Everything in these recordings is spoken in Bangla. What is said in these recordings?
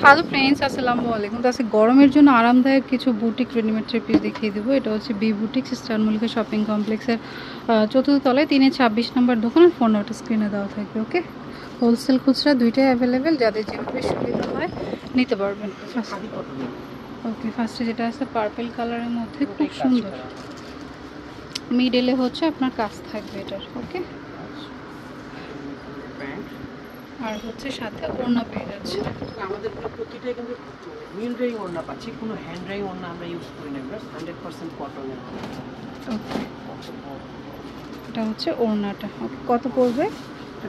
হ্যালো ফ্রেন্ডস, আসসালামু আলাইকুম। তো আজকে গরমের জন্য আরামদায়ক কিছু বুটিক রেডিমেড থ্রি পিস দেখিয়ে দেবো। এটা হচ্ছে B boutiques, star Mallika shopping কমপ্লেক্সের 4th তলায় 326 নম্বর দোকানের ফোন নাম্বারটা স্ক্রিনে দেওয়া থাকবে। ওকে, হোলসেল খুচরা দুইটাই অ্যাভেলেবেল, যাদের যেভাবে সুবিধা হয় নিতে পারবেন। ওকে, ফার্স্টে যেটা আছে পার্পল কালারের মধ্যে খুব সুন্দর, মিডলে হচ্ছে আপনার কাজ থাকবে এটার। ওকে, আর হচ্ছে সাথে ওড়না পেয়ে যাচ্ছে। আমাদের প্রতিটাই কিন্তু মিল ড্রাইং ওড়না পাচ্ছি, কোনো হ্যান্ড ড্রাইং ওড়না আমরা ইউজ করি না, 100% কটনের। ওকে, এটা হচ্ছে ওড়নাটা। ওকে, কত পড়বে?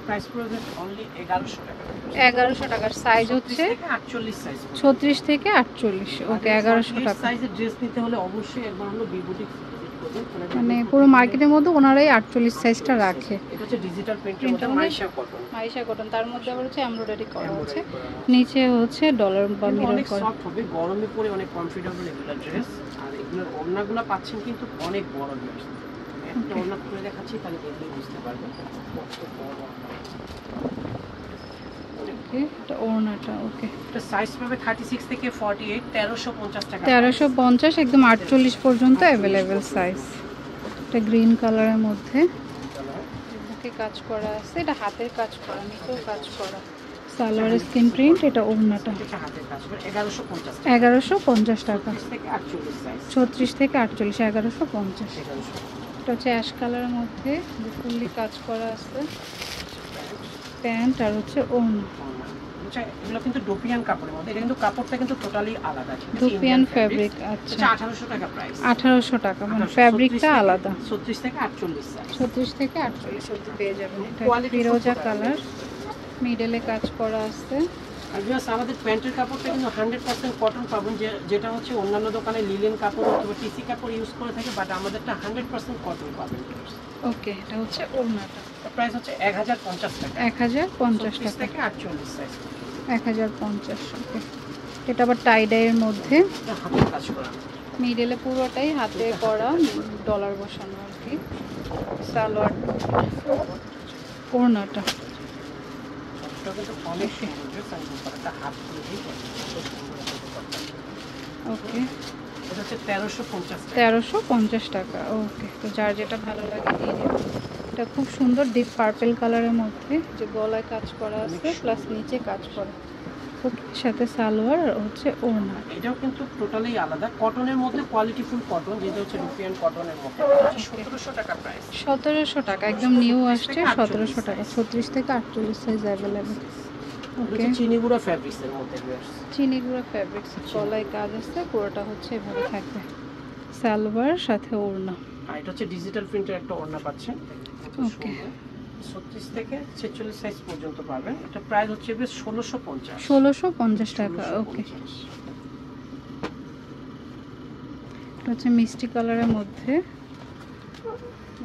প্রাইস পড়বে অনলি 1100 টাকা। 1100 টাকার সাইজ হচ্ছে 48 সাইজ, 36 থেকে 48। ওকে, 1100 টাকা। সাইজের ড্রেস নিতে হলে অবশ্যই একবার হলো বি বুটিক ভিজিট করবেন। মানে পুরো মার্কেটের মধ্যে ওনারাই 48 সাইজটা রাখে। এটা হচ্ছে ডিজিটাল প্রিন্টের মধ্যে মাইশা কটন। মাইশা কটন, তার মধ্যে আবার হচ্ছে এমব্রয়ডারি করা আছে, নিচে হচ্ছে ডলার বা মিরর করা। সফট হবে, গরমে পরে অনেক কমফোর্টেবল এগুলা ড্রেস। আর এগুলোর ওড়নাগুলো পাচ্ছেন কিন্তু অনেক বড় ড্রেস। একটা ওড়না খুলে দেখাচ্ছি, তাহলে দেখলেই বুঝতে পারবেন কত বড়। ওকে, এটা ওড়নাটা। ওকে, এটা সাইজ পাবে 36 থেকে 48, 1350 টাকা। 1350 একদম 48 পর্যন্ত অ্যাভেলেবেল সাইজ। এটা গ্রিন কালারের মধ্যে বুকে কাজ করা আছে, এটা হাতের কাজ করা, নিচেও কাজ করা, সালোয়ারের স্কিন প্রিন্ট। এটা ওড়নাটা এটা হাতের কাজ করে 1150 টাকা। 1150 টাকা। 36 থেকে 48 সাইজ, 36 থেকে 48, 1150। এটা হচ্ছে অ্যাশ কালারের মধ্যে ফুললি কাজ করা আছে, প্যান্ট আর হচ্ছে ওড়না। এগুলো কিন্তু ডোপিয়ান কাপড়ের মধ্যে, এটা কিন্তু কাপড়টা কিন্তু টোটালি আলাদা। ডোপিয়ান ফেব্রিক। আচ্ছা, 1800 টাকা প্রাইস। 1800 টাকা, মানে ফেব্রিকটা আলাদা। 36 থেকে 48 সাইজ, 36 থেকে 48 অবধি পেয়ে যাবেন। এটা ফিরোজা কালার, মিডলে কাজ করা আছে। আর ভিউয়ার্স, আমাদের প্যান্টের কাপড়টা কিন্তু 100% কটন পাবেন, যেটা হচ্ছে অন্যান্য দোকানে লিলেন কাপড় অথবা টিসি কাপড় ইউজ করে থাকে, বাট আমাদেরটা 100% কটন পাবেন। ওকে, এটা হচ্ছে ওড়নাটা। প্রাইস হচ্ছে 1050 টাকা। 1050 টাকা থেকে 48 সাইজ, 1050। ওকে, এটা আবার টাই ডাইয়ের মধ্যে, হাতের কাজ করা, মিডলে পুরোটাই হাতে করা, ডলার বসানো আর কি। সালোয়ার, ওড়নাটা। ওকে, এটা হচ্ছে 1350 টাকা। 1350 টাকা। ওকে, তো যার যেটা ভালো লাগে নিয়ে নেবেন। এটা খুব সুন্দর ডিপ পার্পল কালারের মধ্যে, যে গলায় কাজ করা আছে প্লাস নিচে কাজ করা। ওকে, সাথে সালোয়ার আর হচ্ছে ওড়না। এটাও কিন্তু টোটালি আলাদা, কটনের মধ্যে কোয়ালিটিফুল কটন, যেটা হচ্ছে রুপিয়ান কটনের মধ্যে। 1700 টাকা প্রাইস। 1700 টাকা, একদম নিউ আসছে। 1700 টাকা, 36 থেকে 48 সাইজ অ্যাভেলেবেল। ওকে, চিনিগুড়া ফ্যাব্রিক্সের মধ্যে। চিনিগুড়া ফ্যাব্রিক্স, গলায় কাজ আছে, পুরোটা হচ্ছে এভাবে থাকবে, সালোয়ার সাথে ওড়না। আর এটা হচ্ছে ডিজিটাল প্রিন্টের একটা ওড়না পাচ্ছেন। ওকে, 36 থেকে 46 সাইজ পর্যন্ত পাবেন। এটা প্রাইস হচ্ছে 1650। 1650 টাকা। ওকে, এটা হচ্ছে মিষ্টি কালারের মধ্যে,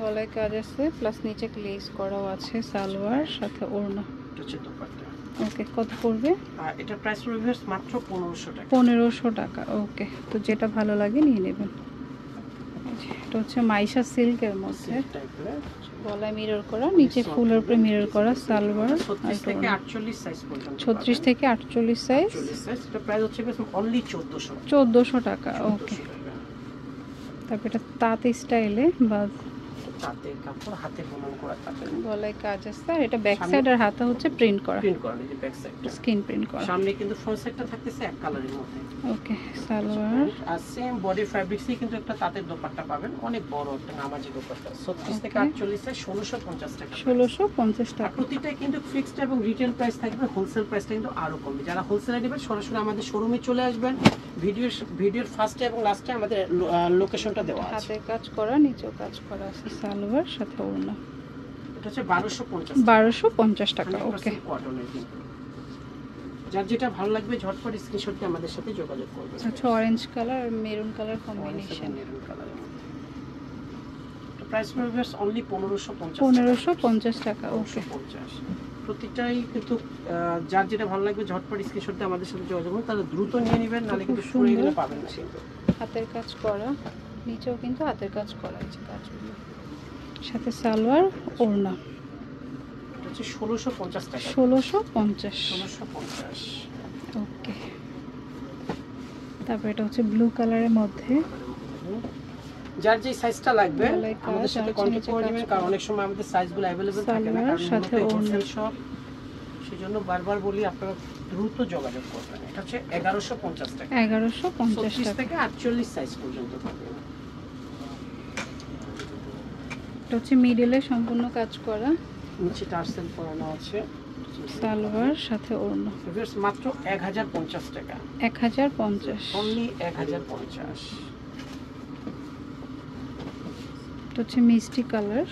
গলায় কাজ আছে প্লাস নিচে গ্লেজ করাও আছে, সালোয়ার সাথে ওড়না। এটা হচ্ছে দোপাট্টা। ওকে, কত পড়বে? আর এটা প্রাইস পড়বে মাত্র 1500 টাকা। 1500 টাকা। ওকে, তো যেটা ভালো লাগে নিয়ে নেবেন। এটা হচ্ছে মাইশা সিল্কের মধ্যে, গলায় মিরর করা, নিচে ফুলের উপরে মিরর করা, সালোয়ার। 36 থেকে 48 সাইজ পর্যন্ত। 36 থেকে 48 সাইজ। এটা প্রাইস হচ্ছে অনলি 1400। 1400 টাকা। ওকে, তারপর এটা তাঁত স্টাইলে বা তাঁতের কাপড়, হাতে বুনন করা তাঁতের, গলায় কাজ আছে। আর এটা ব্যাক সাইড আর হাতে হচ্ছে প্রিন্ট করা, প্রিন্ট করা, এই যে ব্যাক সাইডটা স্ক্রিন প্রিন্ট করা। সামনে কিন্তু ফ্রন্ট সাইডটা থাকতেছে এক কালারের মধ্যে। ওকে, সালোয়ার আর সেম বডি ফ্যাব্রিক্সই কিন্তু একটা তাঁতের দোপাট্টা পাবেন, অনেক বড় একটা নামাজি দোপাট্টা। 36 থেকে 48 সাইজ, 1650 টাকা। 1650 টাকা। প্রতিটাই কিন্তু ফিক্সড এবং রিটেল প্রাইস থাকবে, হোলসেল প্রাইসটা কিন্তু আরো কমবে। যারা হোলসেলে নেবেন সরাসরি আমাদের শোরুমে চলে আসবেন। ভিডিওর ফার্স্টে এবং লাস্টে আমাদের লোকেশনটা দেওয়া আছে। হাতের কাজ করা, নিচেও কাজ করা আছে, সালোয়ার সাথে ওড়না। এটা হচ্ছে 1250। 1250 টাকা। ওকে, কটনের কিন্তু যার যেটা ভালো লাগবে ঝটপট স্ক্রিনশট দিয়ে আমাদের সাথে যোগাযোগ করবেন। আচ্ছা, অরেঞ্জ কালার আর মেরুন কালার কম্বিনেশন। প্রাইস পড়বে অনলি 1550। 1550 টাকা। ওকে, 50। প্রতিটাই কিন্তু যার যেটা ভালো লাগবে ঝটপট স্ক্রিনশট দিয়ে আমাদের সাথে যোগাযোগ করুন, তাহলে দ্রুত নিয়ে নেবেন, নালে কিন্তু ফুরিয়ে গেলে পাবেন না। কিন্তু হাতের কাজ করা, নিচেও কিন্তু হাতের কাজ করা আছে, কাজগুলো সাথে সালোয়ার ওড়না। এটা হচ্ছে 1650 টাকা। 1650। 1650। ওকে। তারপর এটা হচ্ছে ব্লু কালারের মধ্যে, যার যে সাইজটা লাগবে গলায় কাজ, আমাদের সাথে আর কন্টাক্ট করে নিচে নেবেন, কাজ কারণ অনেক সময় আমাদের সাইজগুলো অ্যাভেলেবেল থাকে না, সালোয়ার কারণ সাথে সাথে ওড়না। হোলসেল শপ, সেজন্য বারবার বলি আপনারা দ্রুত যোগাযোগ করবেন। এটা হচ্ছে 1150 টাকা, 1150 36 টাকা। থেকে 48 সাইজ পর্যন্ত পাবেন। এটা হচ্ছে মিডলে সম্পূর্ণ কাজ করা, নিচে টার্সেল করানো আছে, সালোয়ার সাথে ওড়না, ভিউয়ার্স মাত্র 1050 টাকা, 1050। অনলি 1050। এটা হচ্ছে মিষ্টি কালার,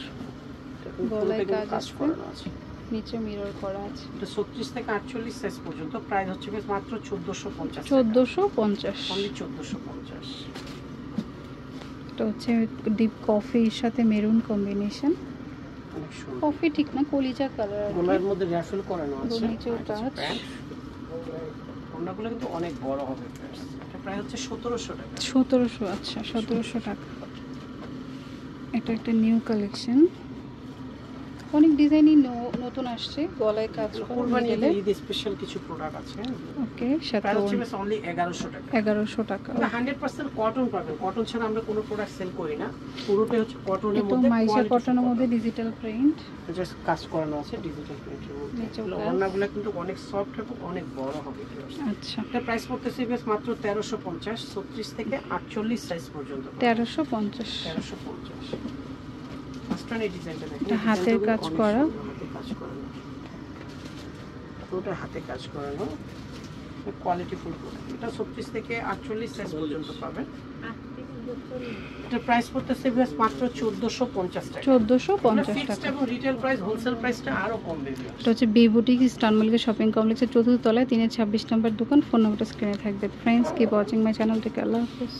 গলায় কাজ কাজ আছে, করানো আছে। নিচে মিরর করা আছে। এটা 36 থেকে 48 সাইজ পর্যন্ত, প্রাইস হচ্ছে মাত্র 1450 টাকা, 1450। অনলি 1450। এটা হচ্ছে ডিপ কফির সাথে মেরুন কম্বিনেশন, অনেক সুন্দর, কফি ঠিক না, কলিজা কালার। গলার মধ্যে র্যাফেল করানো আছে, নিচেও কাজ। ওড়নাগুলো কিন্তু অনেক বড় হবে। এটা প্রায় হচ্ছে 1700 টাকা। 1700, আচ্ছা 1700 টাকা। এটা একটা নিউ কালেকশন, অনেক ডিজাইনই নতুন আসছে, গলায় কাজ করা, কুরবানি মিডলে। ঈদ স্পেশাল কিছু প্রোডাক্ট আছে, ওকে, সাথে প্রাইস হচ্ছে অনলি 1100 টাকা। 1100 টাকা। 100% কটন পাবেন, কটন ছাড়া আমরা কোনো প্রোডাক্ট সেল করি না, পুরোটাই হচ্ছে কটনের এটা মধ্যে, মাইশা কটনের মধ্যে ডিজিটাল প্রিন্ট, জাস্ট কাজ করানো আছে ডিজিটাল প্রিন্টের মধ্যে। নিচেও কাজ। ওড়নাগুলো কিন্তু অনেক সফট এবং অনেক বড় হবে। আচ্ছা এটা প্রাইস পড়তেছে মাত্র 1350, 36 থেকে 48 সাইজ পর্যন্ত। 1350। 1350। মাস্টার এই ডিজাইনটা দেখেন, এটা হাতের কাজ করা, হাতে কাজ করানো, পুরোটা হাতে কাজ করানো, কোয়ালিটি ফুল প্রোডাক্ট। এটা 36 থেকে 48 সাইজ পর্যন্ত পাবেন। এটা প্রাইস পড়তেছে মাত্র 1450 টাকা। 1450 ফিক্সড টাকা। এবং রিটেল প্রাইস, হোলসেল প্রাইসটা আরো কমবে। এটা হচ্ছে B boutique star Mallika shopping কমপ্লেক্সের 4র্থ তলায় 326 নম্বর দোকান। ফোন নাম্বারটা স্ক্রিনে থাকবে। Friends keep watching my channel থেকে। আল্লাহ হাফেজ।